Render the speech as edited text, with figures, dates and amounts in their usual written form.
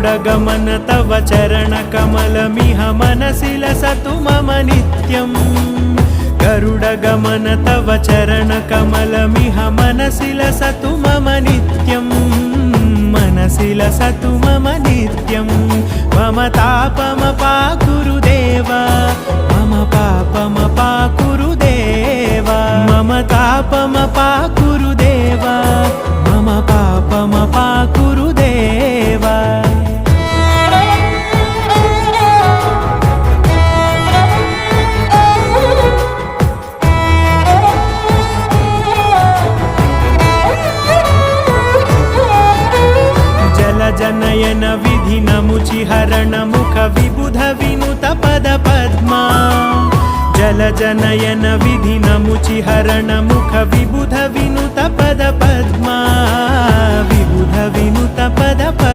गरुडगमन तव चरणकमलमिह मनसि लसतु मम नित्यम् गरुडगमन तव चरणकमलमिह मनसि लसतु मम नित्यम् मनसि लसतु मम नित्यम् मम तापमपाकुरु देव मम पापमपाकुरु देव मम तापमपाकुरु देव मम पापमपाकुरु देव जनयन विधि नमुचिहरण मुख विबुध विनुत पद पद्मा जल जनयन विधि नमुचिहरण मुख विबुध विनुत पद पद्मा विबुध विनुत पद पद्मा।